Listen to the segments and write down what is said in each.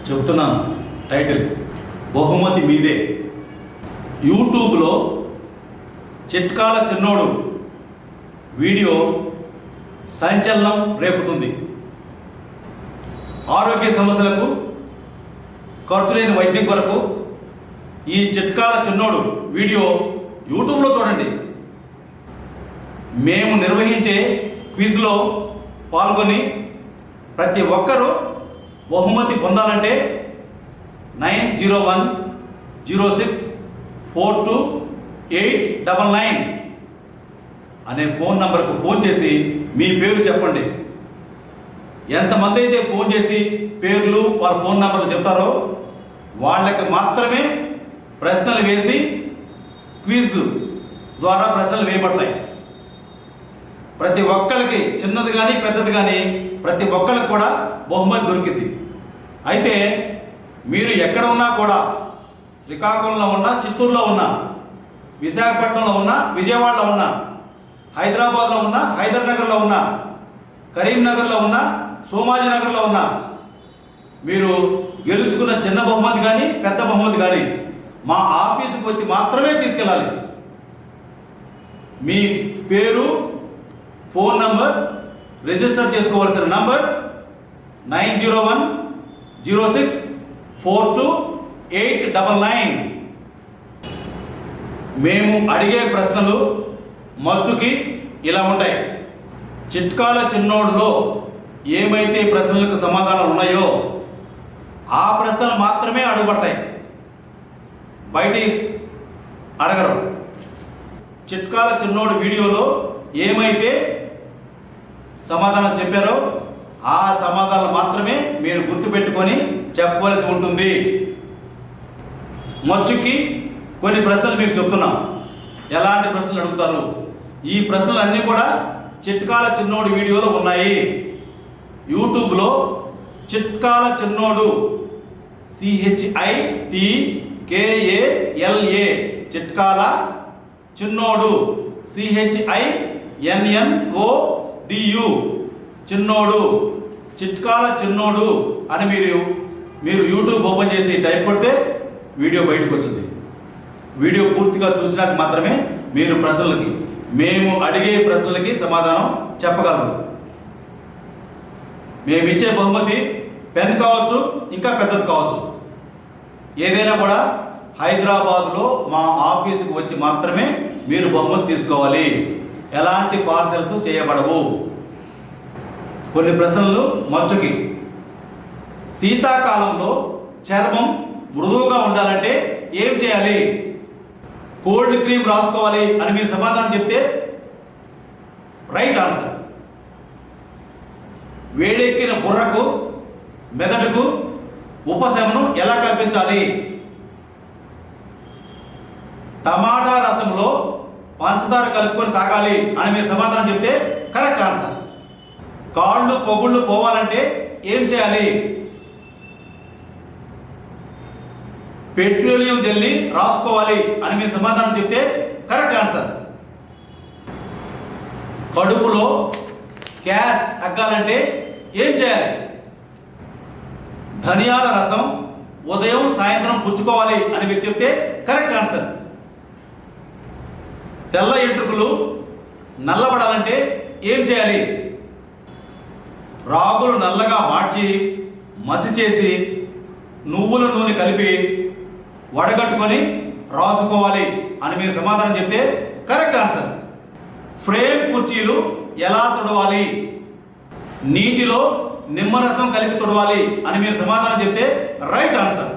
చెప్తున్నాను. టైటిల్ బహుమతి మీదే. యూట్యూబ్లో చిట్కాల చిన్నోడు వీడియో సంచలనం రేపుతుంది. ఆరోగ్య సమస్యలకు ఖర్చు లేని వైద్యం కొరకు ఈ చిట్కాల చిన్నోడు వీడియో యూట్యూబ్లో చూడండి. మేము నిర్వహించే క్విజ్లో పాల్గొని ప్రతి ఒక్కరూ బహుమతి పొందాలంటే 9010642899 అనే ఫోన్ నంబర్కు ఫోన్ చేసి మీ పేరు చెప్పండి. ఎంతమంది అయితే ఫోన్ చేసి పేర్లు వాళ్ళ ఫోన్ నంబర్లు చెప్తారో వాళ్ళకి మాత్రమే ప్రశ్నలు వేసి క్విజ్ ద్వారా ప్రశ్నలు వేయబడతాయి. ప్రతి ఒక్కరికి చిన్నది కానీ పెద్దది కానీ ప్రతి ఒక్కరికి కూడా బహుమతి దొరికింది. అయితే మీరు ఎక్కడ ఉన్నా కూడా, శ్రీకాకుళంలో ఉన్నా, చిత్తూరులో ఉన్నా, విశాఖపట్నంలో ఉన్నా, విజయవాడలో ఉన్నా, హైదరాబాద్లో ఉన్నా, హైదర్నగర్లో ఉన్నా, కరీంనగర్లో ఉన్నా, సోమాజినగర్లో ఉన్నా, మీరు గెలుచుకున్న చిన్న బహుమతి కానీ పెద్ద బహుమతి కానీ మా ఆఫీసుకు వచ్చి మాత్రమే తీసుకెళ్ళాలి. మీ పేరు, ఫోన్ నంబర్, రిజిస్టర్ చేసుకోవాల్సిన నంబర్ 9010642899. మేము అడిగే ప్రశ్నలు మచ్చుకి ఇలా ఉంటాయి. చిట్కాల చిన్నోడులో ఏమైతే ప్రశ్నలకు సమాధానాలు ఉన్నాయో ఆ ప్రశ్నలు మాత్రమే అడుగుపడతాయి, బయటికి అడగరు. చిట్కాల చిన్నోడు వీడియోలో ఏమైతే సమాధానం చెప్పారో ఆ సమాధానం మాత్రమే మీరు గుర్తుపెట్టుకొని చెప్పవలసి ఉంటుంది. మచ్చుకి కొన్ని ప్రశ్నలు మీకు చెప్తున్నాం. ఎలాంటి ప్రశ్నలు అడుగుతారు? ఈ ప్రశ్నలు అన్నీ కూడా చిట్కాల చిన్నోడు వీడియోలో ఉన్నాయి. యూట్యూబ్లో చిట్కాల చిన్నోడు CHITKALA చిట్కాల చిన్నోడు CHINNODU చిన్నోడు, చిట్కాల చిన్నోడు అని మీరు యూట్యూబ్ ఓపెన్ చేసి టైప్ కొడితే వీడియో బయటకు వచ్చింది. వీడియో పూర్తిగా చూసినాక మాత్రమే మీరు మేము అడిగే ప్రశ్నలకి సమాధానం చెప్పగలరు. మేము ఇచ్చే బహుమతి పెన్ కావచ్చు, ఇంకా పెద్దది కావచ్చు, ఏదైనా కూడా హైదరాబాద్లో మా ఆఫీసుకు వచ్చి మాత్రమే మీరు బహుమతి తీసుకోవాలి. ఎలాంటి పార్సెల్స్ చేయబడవు. కొన్ని ప్రశ్నలు మచ్చుకి. శీతాకాలంలో చర్మం మృదువుగా ఉండాలంటే ఏం చేయాలి? కోల్డ్ క్రీమ్ రాసుకోవాలి అని మీరు సమాధానం చెప్తే రైట్ ఆన్సర్. వేడెక్కిన బుర్రకు, మెదడుకు ఉపశమనం ఎలా కల్పించాలి? టమాటా రసంలో పంచదార కలుపుకొని తాగాలి అని మీరు సమాధానం చెప్తే కరెక్ట్ ఆన్సర్. కాళ్ళు పొగుళ్ళు పోవాలంటే ఏం చేయాలి? పెట్రోలియం జెల్ని రాసుకోవాలి అని మీరు సమాధానం చెప్తే కరెక్ట్ ఆన్సర్. కడుపులో గ్యాస్ తగ్గాలంటే ఏం చేయాలి? ధనియాల రసం ఉదయం సాయంత్రం పుచ్చుకోవాలి అని మీరు చెప్తే కరెక్ట్ ఆన్సర్. తెల్ల ఎంట్రుకలు నల్లబడాలంటే ఏం చేయాలి? రాగులు నల్లగా మార్చి మసి చేసి నువ్వుల నూనె కలిపి వడగట్టుకొని రాసుకోవాలి అని మీరు సమాధానం చెప్తే కరెక్ట్ ఆన్సర్. ఫ్రేమ్ కుర్చీలు ఎలా తుడవాలి? నీటిలో నిమ్మరసం కలిపి తుడవాలి అని మీరు సమాధానం చెప్తే రైట్ ఆన్సర్.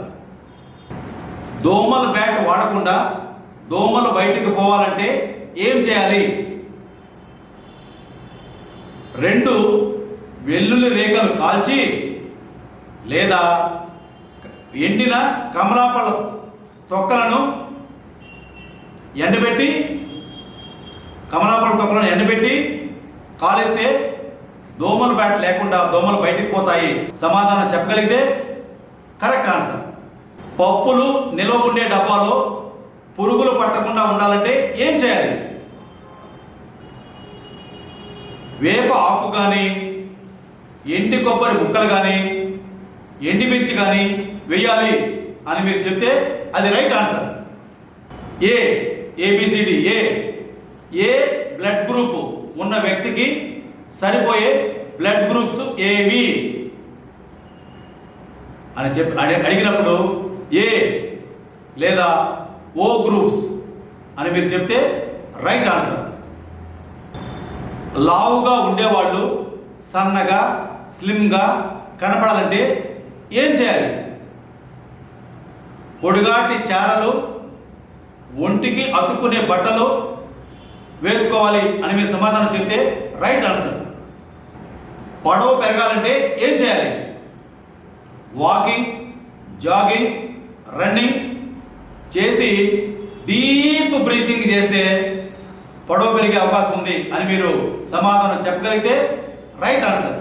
దోమల బ్యాట్ వాడకుండా దోమలు బయటికి పోవాలంటే ఏం చేయాలి? 2 వెల్లుల్లి రేఖలు కాల్చి లేదా ఎండిన కమలాపళ్ళ తొక్కలను ఎండబెట్టి కాలిస్తే దోమల బ్యాట్ లేకుండా దోమలు బయటికి పోతాయి. సమాధానం చెప్పగలిగితే కరెక్ట్ ఆన్సర్. పప్పులు నిల్వ ఉండే డబ్బాలో పురుగులు పట్టకుండా ఉండాలంటే ఏం చేయాలి? వేప ఆకు కానీ ఎండి కొబ్బరి ముక్కలు కానీ ఎండిమిర్చి కానీ వేయాలి అని మీరు చెప్తే అది రైట్ ఆన్సర్. ఏబిసిడి ఏ బ్లడ్ గ్రూప్ ఉన్న వ్యక్తికి సరిపోయే బ్లడ్ గ్రూప్స్ ఏవి అని అడిగినప్పుడు ఏ లేదా ఓ గ్రూప్స్ అని మీరు చెప్తే రైట్ ఆన్సర్. లావుగా ఉండేవాళ్ళు సన్నగా స్లిమ్గా కనపడాలంటే ఏం చేయాలి? పొడిగాటి చారలు, ఒంటికి అతుక్కునే బట్టలు వేసుకోవాలి అని మీరు సమాధానం చెప్తే రైట్ ఆన్సర్. పొడవు పెరగాలంటే ఏం చేయాలి? వాకింగ్, జాగింగ్, రన్నింగ్ చేసి డీప్ బ్రీతింగ్ చేస్తే పొడవు పెరిగే అవకాశం ఉంది అని మీరు సమాధానం చెప్పగలిగితే right answer.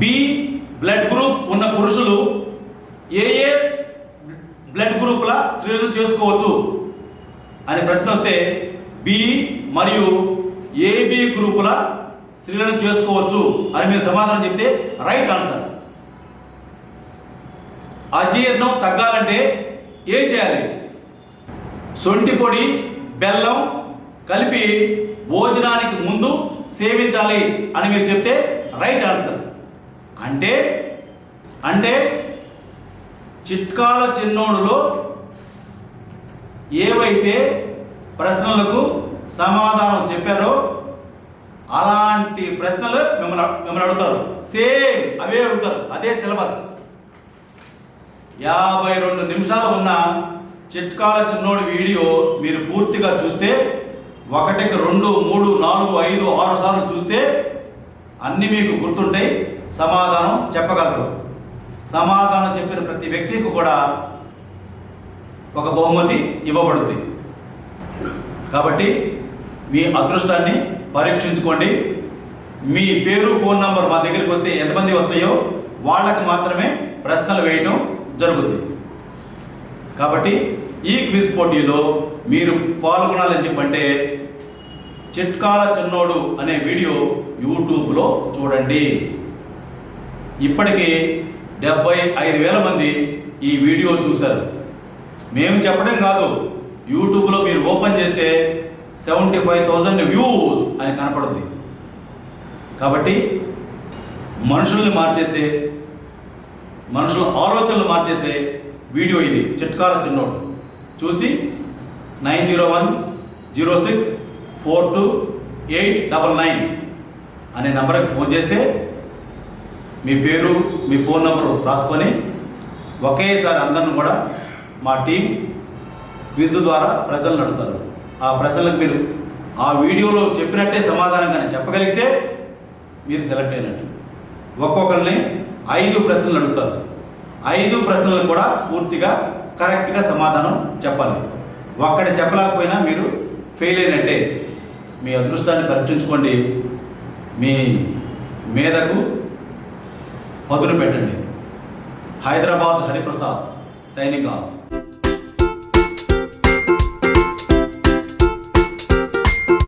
B blood group ఉన్న పురుషులు ఏ బ్లడ్ గ్రూపుల స్త్రీలను చేసుకోవచ్చు అని ప్రశ్న వస్తే బి మరియు ఏబి గ్రూపుల స్త్రీలను చేసుకోవచ్చు అని మీరు సమాధానం చెప్తే రైట్ ఆన్సర్. అజీర్ణం తగ్గాలంటే ఏం చేయాలి? సొంటి పొడి, బెల్లం కలిపి భోజనానికి ముందు సేవించాలి అని మీరు చెప్తే రైట్ ఆన్సర్. అంటే చిట్కాల చిన్నోడులో ఏవైతే ప్రశ్నలకు సమాధానం చెప్పారో అలాంటి ప్రశ్నలు మిమ్మల్ని అడుగుతారు. సేమ్ అవే అడుగుతారు, అదే సిలబస్. 52 నిమిషాలు ఉన్న చిట్కాల చిన్నోడు వీడియో మీరు పూర్తిగా చూస్తే 1కి 2, 3, 4, 5, 6 సార్లు చూస్తే అన్నీ మీకు గుర్తుంటాయి, సమాధానం చెప్పగలరు. సమాధానం చెప్పిన ప్రతి వ్యక్తికి కూడా ఒక బహుమతి ఇవ్వబడుతుంది. కాబట్టి మీ అదృష్టాన్ని పరీక్షించుకోండి. మీ పేరు, ఫోన్ నంబర్ మా దగ్గరికి వస్తే ఎంతమంది వస్తాయో వాళ్ళకి మాత్రమే ప్రశ్నలు వేయటం జరుగుతుంది. కాబట్టి ఈ క్విజ్ పోటీలో మీరు పాల్గొనాలని చెప్పంటే చిట్కాల చిన్నోడు అనే వీడియో యూట్యూబ్లో చూడండి. ఇప్పటికీ 75,000 మంది ఈ వీడియో చూశారు. మేము చెప్పడం కాదు, యూట్యూబ్లో మీరు ఓపెన్ చేస్తే 75,000 వ్యూస్ అని కనపడుతుంది. కాబట్టి మనుషుల్ని మార్చేసే, మనుషుల ఆలోచనలు మార్చేసే వీడియో ఇది చిట్కాల చిన్నోడు. చూసి 9010642899 అనే నంబర్కి ఫోన్ చేస్తే మీ పేరు, మీ ఫోన్ నంబరు రాసుకొని ఒకేసారి అందరిని కూడా మా టీం క్విజ్ ద్వారా ప్రశ్నలు అడుగుతారు. ఆ ప్రశ్నలకు మీరు ఆ వీడియోలో చెప్పినట్టే సమాధానం కానీ చెప్పగలిగితే మీరు సెలెక్ట్ అయినట్టు. ఒక్కొక్కరిని 5 ప్రశ్నలు అడుగుతారు. 5 ప్రశ్నలకు కూడా పూర్తిగా కరెక్ట్గా సమాధానం చెప్పాలి. ఒక్కటి చెప్పలేకపోయినా మీరు ఫెయిల్ అయినట్టే. మీ అదృష్టాన్ని పరీక్షించుకోండి. మీ మీదకు పదును పెట్టండి. Hyderabad Hariprasad signing off.